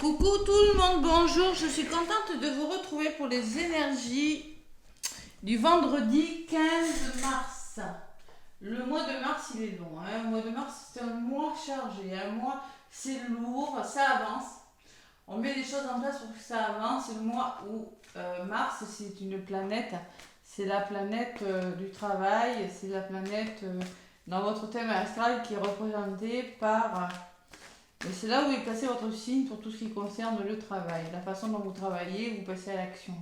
Coucou tout le monde, bonjour, je suis contente de vous retrouver pour les énergies du vendredi 15 mars. Le mois de mars il est long, hein. Le mois de mars c'est un mois chargé, un mois c'est lourd, ça avance. On met des choses en place pour que ça avance. C'est le mois où Mars c'est une planète, c'est la planète du travail, c'est la planète dans votre thème astral qui est représentée par... Et c'est là où est placé votre signe pour tout ce qui concerne le travail, la façon dont vous travaillez, vous passez à l'action.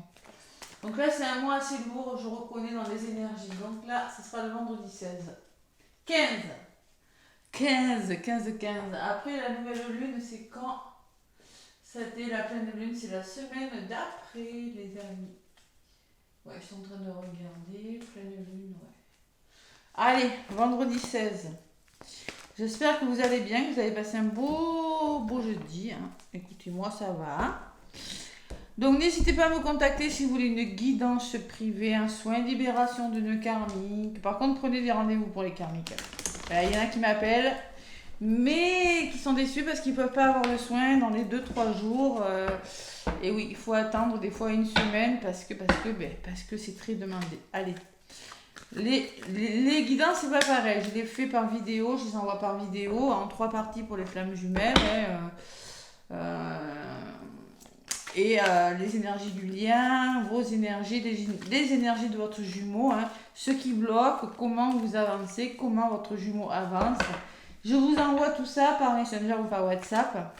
Donc là, c'est un mois assez lourd, je reconnais dans les énergies. Donc là, ce sera le vendredi 16. 15. 15. Après, la nouvelle lune, c'est quand? C'était la pleine lune, c'est la semaine d'après, les amis. Ouais, je suis en train de regarder. Pleine lune, ouais. Allez, vendredi 16. J'espère que vous allez bien, que vous avez passé un beau jeudi. Hein. Écoutez-moi, ça va. Donc, n'hésitez pas à me contacter si vous voulez une guidance privée, un soin de libération de nœuds karmiques. Par contre, prenez des rendez-vous pour les karmiques. Il y en a qui m'appellent, mais qui sont déçus parce qu'ils ne peuvent pas avoir le soin dans les 2-3 jours. Et oui, il faut attendre des fois une semaine parce que c'est très demandé. Allez. Les guidances, c'est pas pareil. Je les fais par vidéo, je les envoie par vidéo en 3 parties pour les flammes jumelles. Les énergies du lien, vos énergies, les énergies de votre jumeau, hein, ce qui bloque, comment vous avancez, comment votre jumeau avance. Je vous envoie tout ça par Messenger ou par WhatsApp.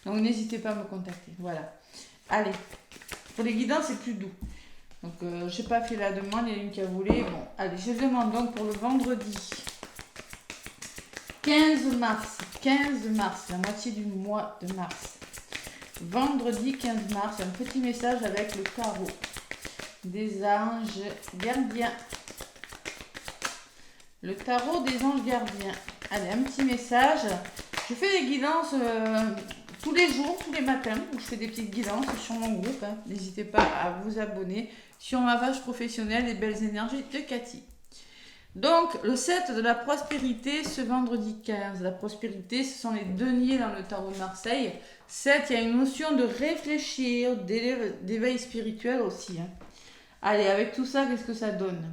Donc n'hésitez pas à me contacter. Voilà. Allez, pour les guidances, c'est plus doux. Donc, je n'ai pas fait la demande, il y a une qui a voulu. Bon, allez, je demande donc pour le vendredi 15 mars, la moitié du mois de mars. Vendredi 15 mars, un petit message avec le tarot des anges gardiens. Le tarot des anges gardiens. Allez, un petit message. Je fais des guidances tous les jours, tous les matins, où je fais des petites guidances sur mon groupe. Hein. N'hésitez pas à vous abonner sur ma page professionnelle Les Belles Énergies de Cathy. Donc, le 7 de la prospérité, ce vendredi 15. La prospérité, ce sont les deniers dans le tarot de Marseille. 7, il y a une notion de réfléchir, d'éveil spirituel aussi. Hein. Allez, avec tout ça, qu'est-ce que ça donne?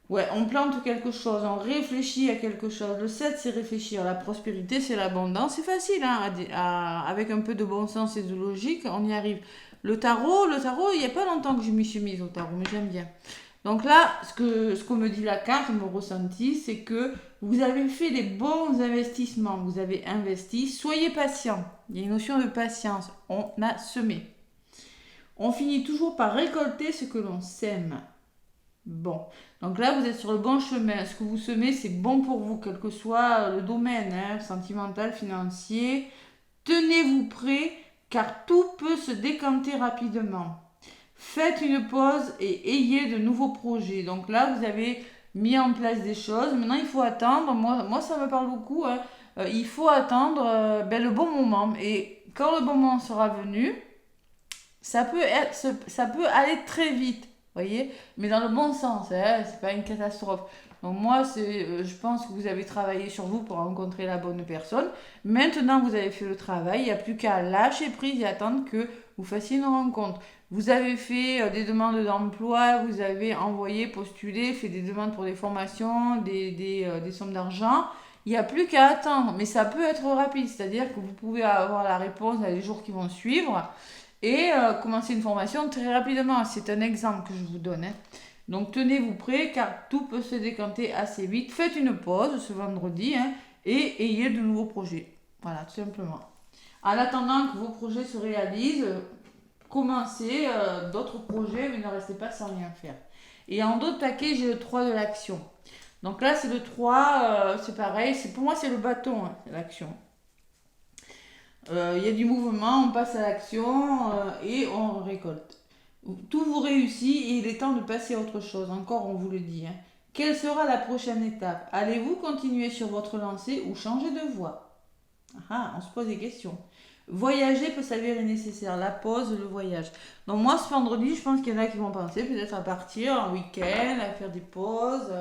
Ouais, on plante quelque chose, on réfléchit à quelque chose. Le 7, c'est réfléchir. La prospérité, c'est l'abondance. C'est facile, hein, avec un peu de bon sens et de logique, on y arrive. Le tarot, il n'y a pas longtemps que je m'y suis mise au tarot, mais j'aime bien. Donc là, ce qu'on me dit la carte, mon ressenti, c'est que vous avez fait des bons investissements. Vous avez investi. Soyez patient. Il y a une notion de patience. On a semé. On finit toujours par récolter ce que l'on sème. Bon, donc là vous êtes sur le bon chemin. Ce que vous semez, c'est bon pour vous, quel que soit le domaine, hein, sentimental, financier. Tenez-vous prêt, car tout peut se décanter rapidement. Faites une pause et ayez de nouveaux projets. Donc là, vous avez mis en place des choses. Maintenant, il faut attendre. Moi ça me parle beaucoup. Hein. Il faut attendre le bon moment. Et quand le bon moment sera venu, ça peut aller très vite. Voyez, mais dans le bon sens, hein, c'est pas une catastrophe. Donc moi, je pense que vous avez travaillé sur vous pour rencontrer la bonne personne. Maintenant, vous avez fait le travail, il n'y a plus qu'à lâcher prise et attendre que vous fassiez une rencontre. Vous avez fait des demandes d'emploi, vous avez envoyé, postulé, fait des demandes pour des formations, des sommes d'argent. Il n'y a plus qu'à attendre, mais ça peut être rapide, c'est-à-dire que vous pouvez avoir la réponse dans les jours qui vont suivre. Et commencer une formation très rapidement. C'est un exemple que je vous donne. Hein. Donc tenez-vous prêts car tout peut se décanter assez vite. Faites une pause ce vendredi et ayez de nouveaux projets. Voilà, tout simplement. En attendant que vos projets se réalisent, commencez d'autres projets, mais ne restez pas sans rien faire. Et en d'autres paquets, j'ai le 3 de l'action. Donc là, c'est le 3, c'est pareil. Pour moi, c'est le bâton, l'action. Il y a du mouvement, on passe à l'action et on récolte. Tout vous réussit et il est temps de passer à autre chose. Encore, on vous le dit. Hein. Quelle sera la prochaine étape? Allez-vous continuer sur votre lancée ou changer de voie? On se pose des questions. Voyager peut s'avérer nécessaire. La pause, le voyage. Donc moi, ce vendredi, je pense qu'il y en a qui vont penser peut-être à partir en week-end, à faire des pauses.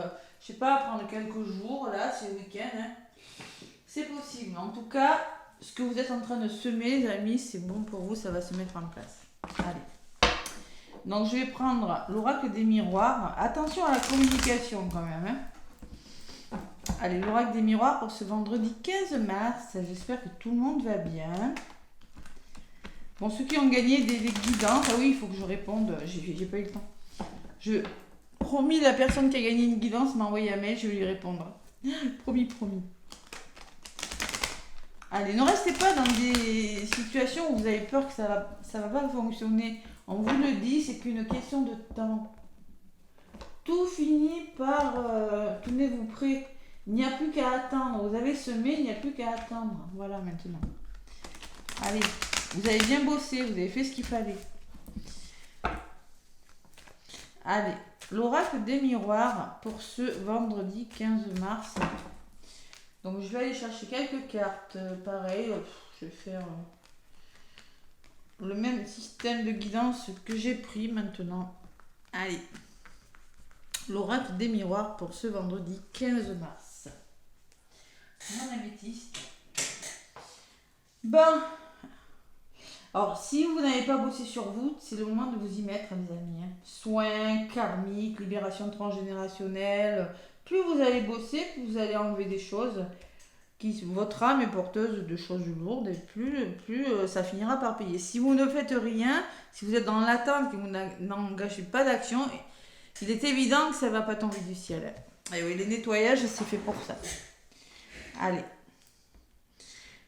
Je sais pas, à prendre quelques jours. Là, c'est le week-end. Hein. C'est possible. En tout cas... ce que vous êtes en train de semer, les amis, c'est bon pour vous, ça va se mettre en place. Allez. Donc, je vais prendre l'oracle des miroirs. Attention à la communication quand même. Hein. Allez, l'oracle des miroirs pour ce vendredi 15 mars. J'espère que tout le monde va bien. Bon, ceux qui ont gagné des guidances, ah oui, il faut que je réponde. J'ai pas eu le temps. Promis, la personne qui a gagné une guidance m'a envoyé un mail, je vais lui répondre. Promis, promis. Allez, ne restez pas dans des situations où vous avez peur que ça va pas fonctionner. On vous le dit, c'est qu'une question de temps. Tout finit par... tenez-vous prêts. Il n'y a plus qu'à attendre. Vous avez semé, il n'y a plus qu'à attendre. Voilà, maintenant. Allez, vous avez bien bossé, vous avez fait ce qu'il fallait. Allez, l'oracle des miroirs pour ce vendredi 15 mars. Donc, je vais aller chercher quelques cartes. Pareil, je vais faire le même système de guidance que j'ai pris maintenant. Allez, l'oracle des miroirs pour ce vendredi 15 mars. Mon améthyste. Bon. Alors, si vous n'avez pas bossé sur vous, c'est le moment de vous y mettre, mes amis. Hein. Soins, karmiques, libération transgénérationnelle. Plus vous allez bosser, plus vous allez enlever des choses. Votre âme est porteuse de choses lourdes et plus ça finira par payer. Si vous ne faites rien, si vous êtes dans l'attente, que vous n'engagez pas d'action, il est évident que ça ne va pas tomber du ciel. Et oui, les nettoyages, c'est fait pour ça. Allez.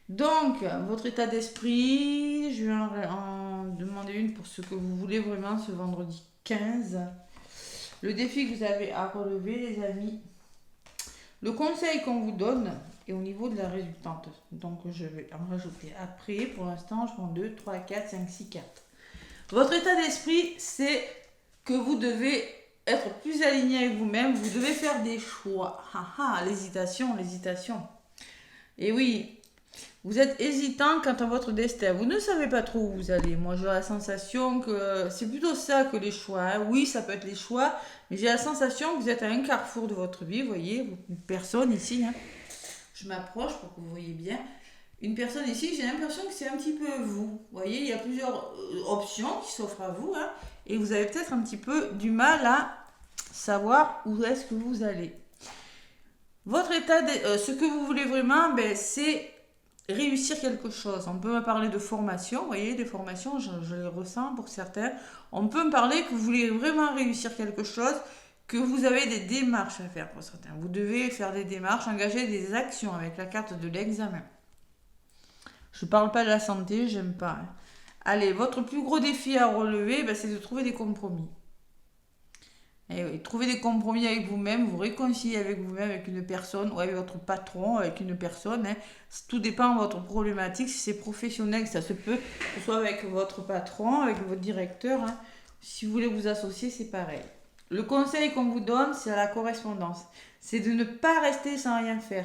Donc, votre état d'esprit, je vais en demander une pour ce que vous voulez vraiment ce vendredi 15. Le défi que vous avez à relever, les amis. Le conseil qu'on vous donne est au niveau de la résultante. Donc, je vais en rajouter après. Pour l'instant, je prends 2, 3, 4, 5, 6 cartes. Votre état d'esprit, c'est que vous devez être plus aligné avec vous-même. Vous devez faire des choix. L'hésitation. Et oui, vous êtes hésitant quant à votre destin. Vous ne savez pas trop où vous allez. Moi, j'ai la sensation que c'est plutôt ça que les choix. Hein. Oui, ça peut être les choix, mais j'ai la sensation que vous êtes à un carrefour de votre vie. Vous voyez, une personne ici. Hein. Je m'approche pour que vous voyez bien. Une personne ici, j'ai l'impression que c'est un petit peu vous. Vous voyez, il y a plusieurs options qui s'offrent à vous. Hein, et vous avez peut-être un petit peu du mal à savoir où est-ce que vous allez. Votre état, ce que vous voulez vraiment, c'est réussir quelque chose. On peut me parler de formation, vous voyez, des formations, je les ressens pour certains. On peut me parler que vous voulez vraiment réussir quelque chose, que vous avez des démarches à faire pour certains. Vous devez faire des démarches, engager des actions avec la carte de l'examen. Je ne parle pas de la santé, j'aime pas. Hein. Allez, votre plus gros défi à relever, c'est de trouver des compromis. Et oui, trouver des compromis avec vous-même, vous réconcilier avec vous-même, avec une personne, ou avec votre patron, avec une personne. Hein. Tout dépend de votre problématique. Si c'est professionnel, ça se peut, que ce soit avec votre patron, avec votre directeur. Hein. Si vous voulez vous associer, c'est pareil. Le conseil qu'on vous donne, c'est à la correspondance. C'est de ne pas rester sans rien faire.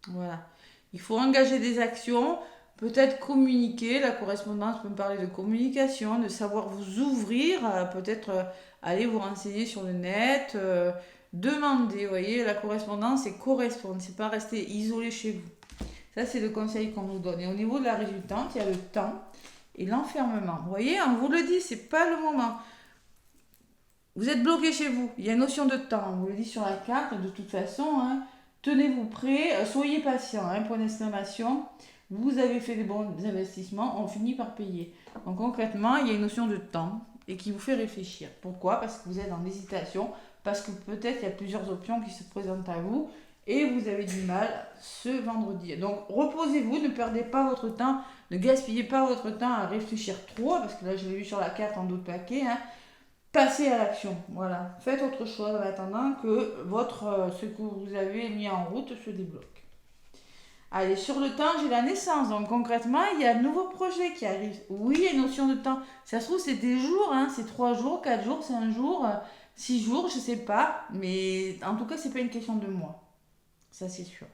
Voilà. Il faut engager des actions, peut-être communiquer. La correspondance peut me parler de communication, de savoir vous ouvrir, peut-être aller vous renseigner sur le net, demander. Vous voyez, la correspondance, c'est correspondre, c'est pas rester isolé chez vous. Ça, c'est le conseil qu'on nous donne. Et au niveau de la résultante, il y a le temps et l'enfermement. Vous voyez, on vous le dit, c'est pas le moment. Vous êtes bloqué chez vous. Il y a une notion de temps. On vous le dit sur la carte, de toute façon. Hein, tenez-vous prêts, soyez patient. Hein, point d'exclamation. Vous avez fait des bons investissements, on finit par payer. Donc concrètement, il y a une notion de temps et qui vous fait réfléchir. Pourquoi ? Parce que vous êtes en hésitation, parce que peut-être il y a plusieurs options qui se présentent à vous et vous avez du mal ce vendredi. Donc reposez-vous, ne perdez pas votre temps, ne gaspillez pas votre temps à réfléchir trop, parce que là je l'ai vu sur la carte en d'autres paquets. Hein. Passez à l'action, voilà. Faites autre chose en attendant que ce que vous avez mis en route se débloque. Allez, sur le temps, j'ai la naissance. Donc concrètement, il y a un nouveau projet qui arrive. Oui, il y a une notion de temps. Ça se trouve, c'est des jours, hein. C'est 3 jours, 4 jours, 5 jours, 6 jours, je sais pas. Mais en tout cas, c'est pas une question de mois. Ça, c'est sûr.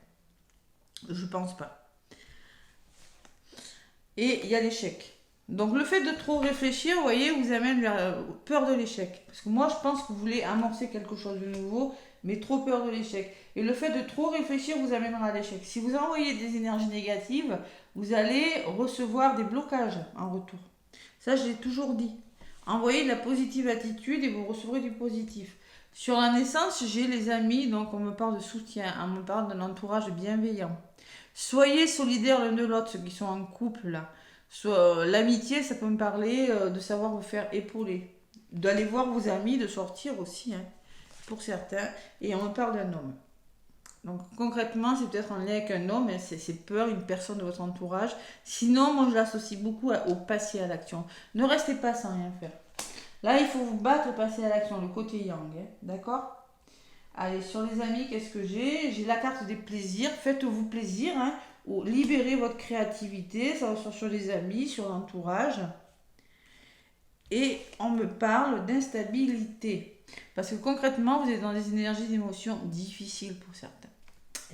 Je pense pas. Et il y a l'échec. Donc le fait de trop réfléchir, vous voyez, vous amène vers peur de l'échec. Parce que moi, je pense que vous voulez amorcer quelque chose de nouveau. mais trop peur de l'échec. Et le fait de trop réfléchir vous amènera à l'échec. Si vous envoyez des énergies négatives, vous allez recevoir des blocages en retour. Ça, je l'ai toujours dit. Envoyez de la positive attitude et vous recevrez du positif. Sur la naissance, j'ai les amis, donc on me parle de soutien, on me parle d'un entourage bienveillant. Soyez solidaires l'un de l'autre, ceux qui sont en couple là. L'amitié, ça peut me parler de savoir vous faire épauler. D'aller voir vos amis, de sortir aussi, hein, pour certains. Et on me parle d'un homme. Donc concrètement, c'est peut-être en lien avec un homme, hein, c'est peur, une personne de votre entourage. Sinon, moi je l'associe beaucoup au passer à l'action. Ne restez pas sans rien faire. Là, il faut vous battre et passer à l'action, le côté yang, hein, d'accord? Allez, sur les amis, qu'est-ce que j'ai? J'ai la carte des plaisirs. Faites-vous plaisir, hein, ou libérez votre créativité. Ça ressort sur les amis, sur l'entourage. Et on me parle d'instabilité. Parce que concrètement, vous êtes dans des énergies d'émotions difficiles pour certains.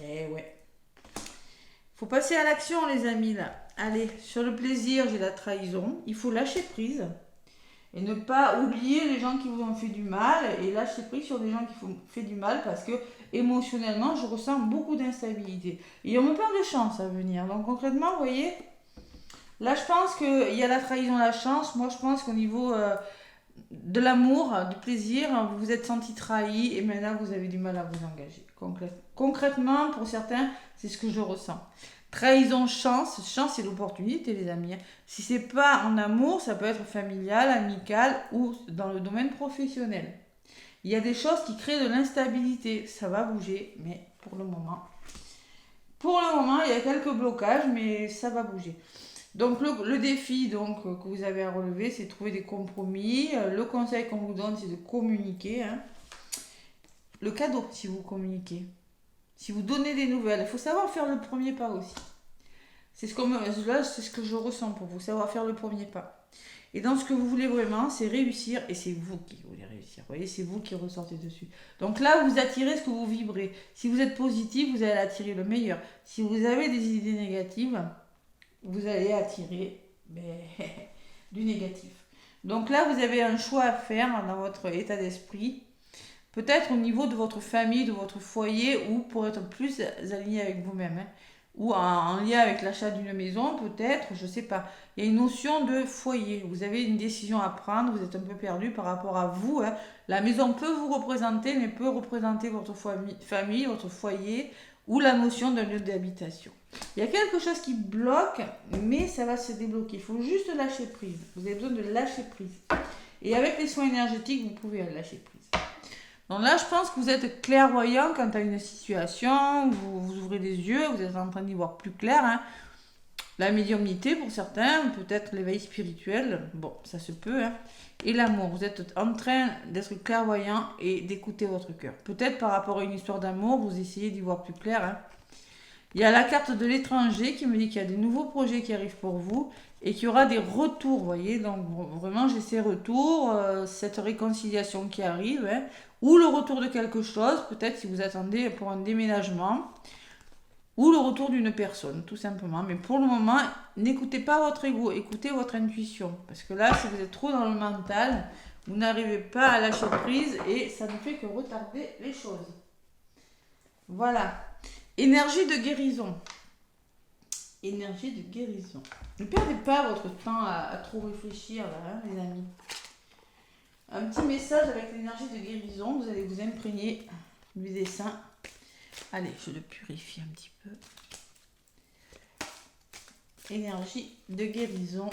Eh ouais. Faut passer à l'action, les amis, là. Allez, sur le plaisir, j'ai la trahison. Il faut lâcher prise. Et ne pas oublier les gens qui vous ont fait du mal. Et lâcher prise sur des gens qui vous ont fait du mal. Parce que émotionnellement, je ressens beaucoup d'instabilité. Et on me parle de chance à venir. Donc concrètement, vous voyez, là, je pense qu'il y a la trahison, la chance. Moi, je pense qu'au niveau de l'amour, du plaisir, vous vous êtes senti trahi et maintenant, vous avez du mal à vous engager. Concrètement, pour certains, c'est ce que je ressens. Trahison, chance. Chance, c'est l'opportunité, les amis. Si c'est pas en amour, ça peut être familial, amical ou dans le domaine professionnel. Il y a des choses qui créent de l'instabilité. Ça va bouger, mais pour le moment, il y a quelques blocages, mais ça va bouger. Donc le défi donc, que vous avez à relever, c'est de trouver des compromis. Le conseil qu'on vous donne, c'est de communiquer. Hein. Le cadeau, si vous communiquez. Si vous donnez des nouvelles, il faut savoir faire le premier pas aussi. C'est ce que je ressens pour vous, savoir faire le premier pas. Et dans ce que vous voulez vraiment, c'est réussir, et c'est vous qui voulez réussir. Vous voyez, c'est vous qui ressortez dessus. Donc là, vous attirez ce que vous vibrez. Si vous êtes positif, vous allez attirer le meilleur. Si vous avez des idées négatives, vous allez attirer du négatif. Donc là, vous avez un choix à faire dans votre état d'esprit. Peut-être au niveau de votre famille, de votre foyer, ou pour être plus aligné avec vous-même. Hein. Ou en lien avec l'achat d'une maison, peut-être, je ne sais pas. Il y a une notion de foyer. Vous avez une décision à prendre, vous êtes un peu perdu par rapport à vous. Hein. La maison peut vous représenter, mais peut représenter votre famille, votre foyer, ou la notion d'un lieu d'habitation. Il y a quelque chose qui bloque, mais ça va se débloquer. Il faut juste lâcher prise. Vous avez besoin de lâcher prise. Et avec les soins énergétiques, vous pouvez lâcher prise. Donc là, je pense que vous êtes clairvoyant quant à une situation, vous ouvrez les yeux, vous êtes en train d'y voir plus clair. Hein. La médiumnité pour certains, peut-être l'éveil spirituel, bon, ça se peut. Hein. Et l'amour, vous êtes en train d'être clairvoyant et d'écouter votre cœur. Peut-être par rapport à une histoire d'amour, vous essayez d'y voir plus clair. Hein. Il y a la carte de l'étranger qui me dit qu'il y a des nouveaux projets qui arrivent pour vous et qu'il y aura des retours, vous voyez. Donc vraiment, j'ai ces retours, cette réconciliation qui arrive, hein, ou le retour de quelque chose, peut-être si vous attendez pour un déménagement, ou le retour d'une personne, tout simplement. Mais pour le moment, n'écoutez pas votre ego, écoutez votre intuition. Parce que là, si vous êtes trop dans le mental, vous n'arrivez pas à lâcher prise et ça ne fait que retarder les choses. Voilà. Énergie de guérison. Énergie de guérison. Ne perdez pas votre temps à trop réfléchir, là, hein, les amis. Un petit message avec l'énergie de guérison. Vous allez vous imprégner du dessin. Allez, je le purifie un petit peu. Énergie de guérison.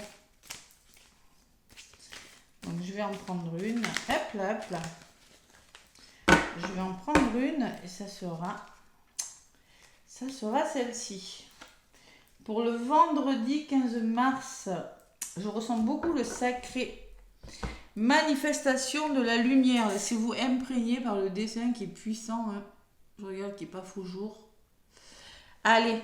Donc, je vais en prendre une. Hop là, hop là. Je vais en prendre une et ça sera celle-ci. Pour le vendredi 15 mars, je ressens beaucoup le sacré. Manifestation de la lumière. Laissez-vous imprégner par le dessin qui est puissant. Hein. Je regarde qu'il n'est pas faux jour. Allez,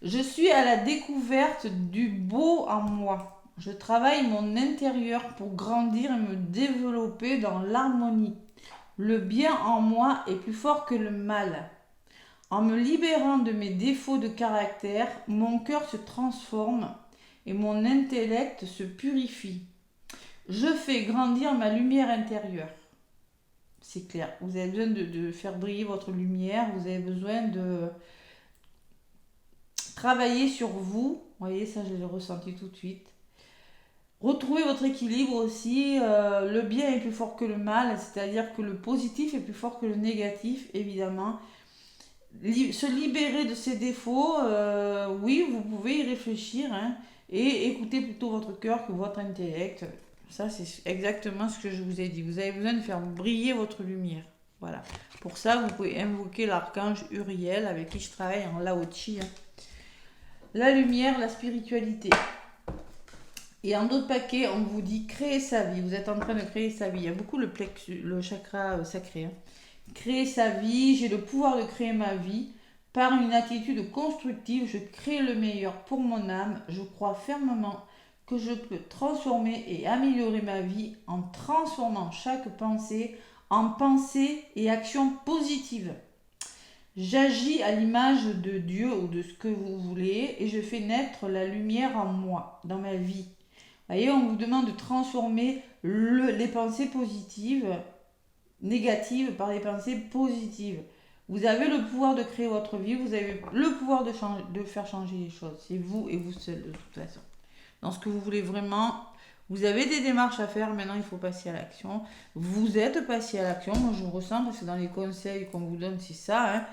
je suis à la découverte du beau en moi. Je travaille mon intérieur pour grandir et me développer dans l'harmonie. Le bien en moi est plus fort que le mal. En me libérant de mes défauts de caractère, mon cœur se transforme et mon intellect se purifie. Je fais grandir ma lumière intérieure. C'est clair. Vous avez besoin de faire briller votre lumière. Vous avez besoin de travailler sur vous. Vous voyez, ça, je l'ai ressenti tout de suite. Retrouvez votre équilibre aussi. Le bien est plus fort que le mal. C'est-à-dire que le positif est plus fort que le négatif, évidemment. Se libérer de ses défauts, oui, vous pouvez y réfléchir, hein, et écouter plutôt votre cœur que votre intellect. Ça, c'est exactement ce que je vous ai dit. Vous avez besoin de faire briller votre lumière. Voilà. Pour ça, vous pouvez invoquer l'archange Uriel, avec qui je travaille en Lao-Chi. Hein. La lumière, la spiritualité. Et en d'autres paquets, on vous dit créer sa vie. Vous êtes en train de créer sa vie. Il y a beaucoup le chakra sacré. Hein. Créer sa vie, j'ai le pouvoir de créer ma vie. Par une attitude constructive, je crée le meilleur pour mon âme. Je crois fermement que je peux transformer et améliorer ma vie en transformant chaque pensée en pensée et action positive. J'agis à l'image de Dieu ou de ce que vous voulez et je fais naître la lumière en moi, dans ma vie. Vous voyez, on vous demande de transformer les pensées positives, négatives par des pensées positives. Vous avez le pouvoir de créer votre vie, vous avez le pouvoir de faire changer les choses. C'est vous et vous seul de toute façon. Dans ce que vous voulez vraiment, vous avez des démarches à faire, maintenant il faut passer à l'action. Vous êtes passé à l'action, moi je ressens parce que dans les conseils qu'on vous donne c'est ça. Hein.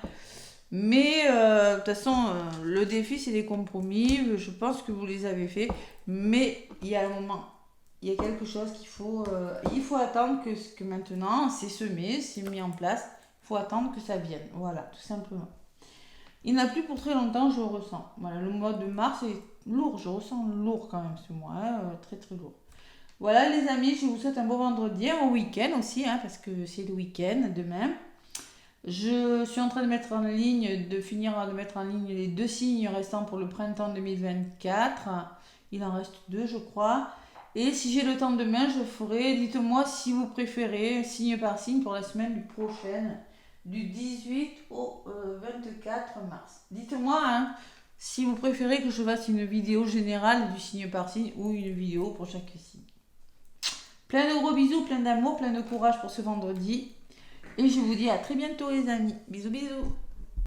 Mais de toute façon, le défi c'est les compromis, je pense que vous les avez faits. Mais il y a un moment, il y a quelque chose qu'il faut... il faut attendre que maintenant c'est semé, c'est mis en place. Il faut attendre que ça vienne, voilà, tout simplement. Il n'a plus pour très longtemps, je le ressens. Voilà, le mois de mars est lourd, je ressens lourd quand même ce mois, hein, très très lourd. Voilà les amis, je vous souhaite un beau vendredi, un bon week-end aussi, hein, parce que c'est le week-end demain. Je suis en train de finir de mettre en ligne les 2 signes restants pour le printemps 2024. Il en reste 2 je crois. Et si j'ai le temps demain, je ferai, dites-moi si vous préférez, signe par signe pour la semaine prochaine, du 18 au 24 mars. Dites-moi hein, si vous préférez que je fasse une vidéo générale du signe par signe ou une vidéo pour chaque signe. Plein de gros bisous, plein d'amour, plein de courage pour ce vendredi. Et je vous dis à très bientôt les amis. Bisous bisous.